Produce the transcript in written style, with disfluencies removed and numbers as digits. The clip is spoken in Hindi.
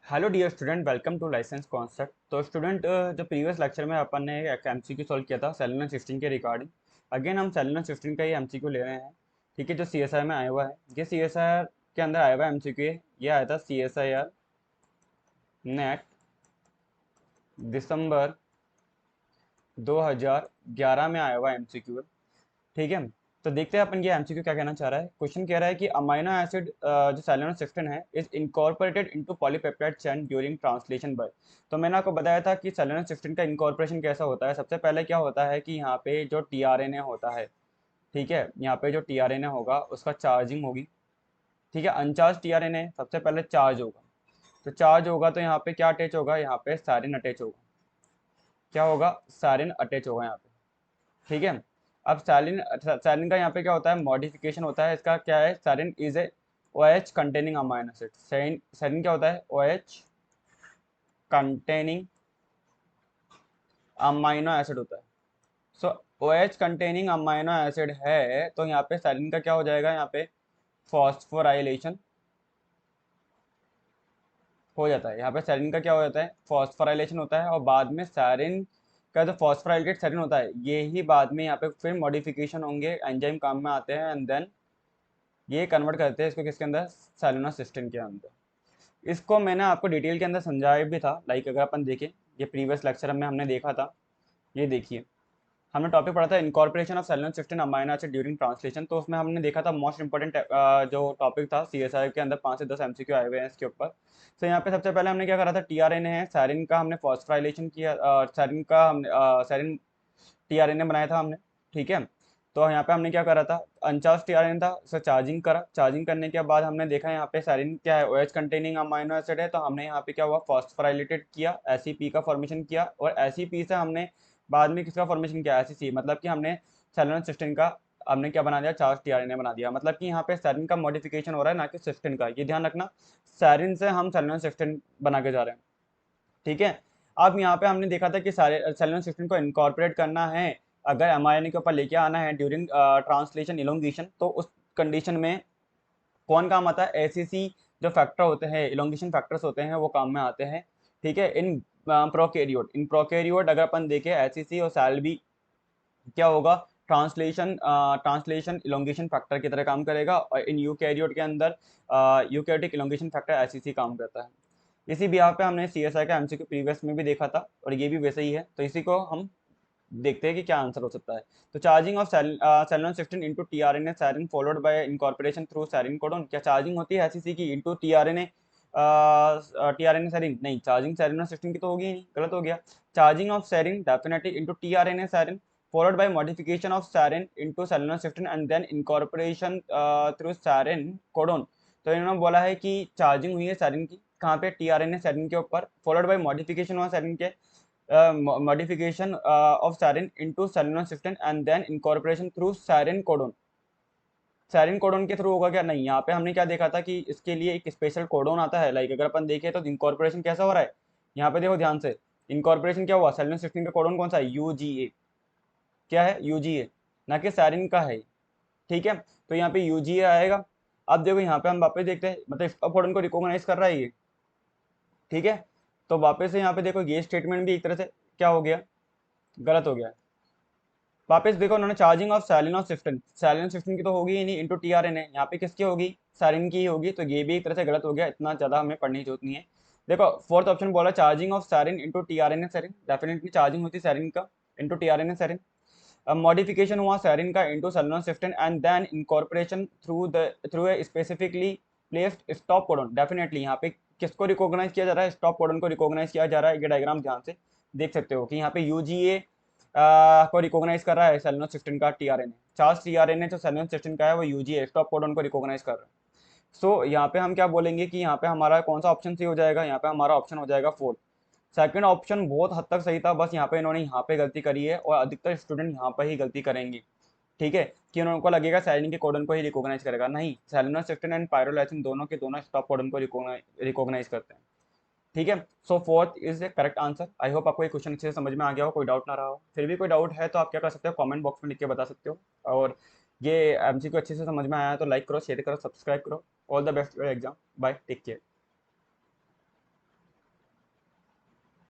Hello dear student, welcome to licence concept. तो स्टूडेंट, जो प्रीवियस लेक्चर में अपन ने एक एमसीक्यू सॉल्व किया था सेलुलर सिस्टम के रिगार्डिंग। अगेन हम सेलुलर सिस्टम का ही एमसीक्यू ले रहे हैं। ठीक है, जो सीएसआई में आया हुआ है, ये सीएसआई के अंदर आया हुआ एमसीक्यू है। ये आया था सीएसआईआर नेट दिसंबर 2011 में आया हुआ एमसीक्यू है। ठीक है, तो देखते हैं अपन ये एमसीक्यू क्या कहना चाह रहा है। क्वेश्चन कह रहा है कि अमाइनो एसिड जो सेलुलर सिस्टम है is incorporated into polypeptide chain during translation bye. तो मैंने आपको बताया था कि सेलुलर सिस्टम का इनकॉर्पोरेशन कैसा होता है। सबसे पहले क्या होता है कि यहाँ पे जो टीआरएनए होता है, ठीक है, यहाँ पे जो टीआरएनए होगा उसका चार्जिंग होगी। ठीक है, अनचार्ज टीआरएनए सबसे पहले चार्ज होगा। तो चार्ज होगा तो यहाँ पे क्या अटैच होगा, यहाँ पे सारिन अटैच होगा। क्या होगा, सारिन अटैच होगा यहाँ पे। ठीक है, अब सालिन सालिन का यहाँ पे क्या होता है, मॉडिफिकेशन होता है इसका। क्या है, serine is a OH containing amino acid. Serine क्या होता है, OH कंटेनिंग अमाइनो एसिड होता है। So OH containing amino acid है, तो यहाँ पे सालिन का क्या हो जाएगा, यहाँ पे फॉस्फोराइलेशन हो जाता है। यहाँ पे सेरिन का क्या हो जाता है, फॉस्फोराइलेशन होता है। और बाद में सेरिन का जो फॉस्फोराइलेटेड सेरिन होता है, ये ही बाद में यहाँ पे फिर मॉडिफिकेशन होंगे, एंजाइम काम में आते हैं, एंड देन ये कन्वर्ट करते हैं इसको किसके अंदर, सेलुलर सिस्टम के अंदर। इसको मैंने आपको डिटेल के अंदर समझाया भी था। लाइक अगर अपन देखें, ये प्रीवियस लेक्चर में हमने देखा था। ये देखिए, हमने टॉपिक पढ़ा था incorporation of cellular system amino acid during translation. तो उसमें हमने देखा था मोस्ट इंपोर्टेंट जो टॉपिक था, सीएसआई के अंदर 5 से 10 एमसीक्यू आए हुए हैं इसके ऊपर। तो यहाँ पे सबसे पहले हमने क्या करा था, टीआरएनए है, सारिन का हमने फॉस्फोराइलेशन किया। सारिन का हमने सारिन टीआरएनए बनाया था हमने। ठीक है, तो यहाँ पे हमने क्या करा था, अनचार्ज टीआरएनए था, उसे चार्जिंग करा। चार्जिंग करने के बाद हमने देखा यहाँ पे सारिन क्या है, OH कंटेनिंग अमाइनो एसिड है। तो हमने यहाँ पे क्या हुआ, फॉस्फोराइलेटेड किया, एसीपी का फॉर्मेशन किया। और एसीपी से हमने बाद में किसका फॉर्मेशन किया, एसीसी, मतलब कि हमने सेलुलर सिस्टम का हमने क्या बना दिया, चार्ज टीआरएनए बना दिया। मतलब कि यहाँ पे सेरिन का मॉडिफिकेशन हो रहा है, ना कि सिस्टम का। ये ध्यान रखना, सेरिन से हम सेलुलर सिस्टम बना के जा रहे हैं। ठीक है, अब यहाँ पे हमने देखा था कि सारे सेलुलर सिस्टम को इनकॉर्पोरेट करना है, अगर एमआरएनए के ऊपर लेके आना है ड्यूरिंग ट्रांसलेशन इलोंगेशन, तो उस कंडीशन में कौन काम आता है, एसीसी जो फैक्टर होते हैं, इलोंगेशन फैक्टर्स होते हैं, वो काम में आते हैं। ठीक है, इन प्रोकैरियोट अगर अपन देखें, एसीसी और सैलबी क्या होगा, ट्रांसलेशन इलोंगेशन फैक्टर की तरह काम करेगा। और इन यूकैरियोट के अंदर यूकैरियोटिक इलोंगेशन फैक्टर एसीसी काम करता है। इसी बिहार पे हमने सीएसआई का एमसीक्यू प्रीवियस में भी देखा था, और ये भी वैसे ही है। तो इसी को हम देखते हैं कि क्या आंसर हो सकता है। तो charging of cellular system into tRNA serine followed by incorporation through serine codon. क्या चार्जिंग होती है एसीसी की इनटू टीआरएनए, टीआरएनए सेरिन? नहीं, चार्जिंग सेलुलर सिस्टम की तो होगी ही नहीं, गलत हो गया। Charging of serine definitely into tRNA serine followed by modification of serine into cellular system and then incorporation through serine codon। तो इन्होंने बोला है कि चार्जिंग हुई है सेरिन की, कहाँ पे, टीआरएनए सेरिन के ऊपर, फॉलोड बाय मॉडिफिकेशन हुआ सेरिन के, modification of serine into cellular system and then incorporation through serine codon. Serine codon के थ्रू होगा क्या, नहीं। यहाँ पे हमने क्या देखा था कि इसके लिए एक स्पेशल कोडोन आता है। लाइक अगर अपन देखें तो इनकॉर्पोरेशन कैसा हो रहा है, यहाँ पे देखो ध्यान से, इनकॉर्पोरेशन क्या हुआ, सेलुलर सिस्टम का कोडोन कौन सा है, यूजीए। क्या है, यूजीए, ना कि सेरिन का है। ठीक है, तो यहाँ पे यूजीए आएगा। अब देखो यहाँ पे हम वापस देखते हैं, मतलब इसका कोडोन को रिकॉग्नाइज कर रहा है ये। ठीक है, तो वापस से यहाँ पे देखो, ये स्टेटमेंट भी एक तरह से क्या हो गया, गलत हो गया। वापस देखो, उन्होंने चार्जिंग ऑफ सैलिन सिस्टम, सैलिन सिस्टम की तो होगी ही नहीं, इंटू टीआरएनए, यहाँ पे किसकी होगी, सैलिन की ही होगी। तो ये भी एक तरह से गलत हो गया, इतना ज्यादा हमें पढ़ने की जरूरत नहीं है। देखो फोर्थ ऑप्शन बोला, charging of serine into tRNA serine, definitely charging होती है सैरिन का इंटू टीआरएनए सेरिन। मॉडिफिकेशन हुआ सेरिन का into cellular system and then incorporation through a specifically placed stop codon. Definitely यहाँ पे किसको रिकॉग्नाइज किया जा रहा है, स्टॉप कोडन को रिकॉग्नाइज किया जा रहा है। ये डायग्राम ध्यान से देख सकते हो कि यहाँ पे यूजीए को रिकॉग्नाइज कर रहा है सेलुलर सिस्टम का टीआरएनए, चार्ज टीआरएनए जो सेलुलर सिस्टम का है वो यूजीए स्टॉप कोडन को रिकॉग्नाइज कर रहा है। सो यहाँ पे हम क्या बोलेंगे कि यहाँ पे हमारा कौन सा ऑप्शन सही हो जाएगा, यहाँ पे हमारा ऑप्शन हो जाएगा फोर्थ। सेकंड ऑप्शन बहुत हद तक सही था, बस यहाँ पे इन्होंने यहाँ पे गलती करी है, और अधिकतर स्टूडेंट यहाँ पर ही गलती करेंगे। ठीक है, कि उनको लगेगा सैलिन के कोडन को ही रिकॉग्नाइज करेगा, नहीं, सेलुलर सिस्टम एंड पायरोलाइसिन दोनों के दोनों स्टॉप कोडन को रिकॉग्नाइज करते हैं। ठीक है, so fourth is the correct answer. I hope आपको ये क्वेश्चन अच्छे से समझ में आ गया हो, कोई डाउट ना रहा हो। फिर भी कोई डाउट है तो आप क्या कर सकते हो, कमेंट बॉक्स में लिख के बता सकते हो। और ये एमसीक्यू अच्छे से समझ में आया है तो लाइक करो, शेयर करो, सब्सक्राइब करो। All the best for exam, bye, take care.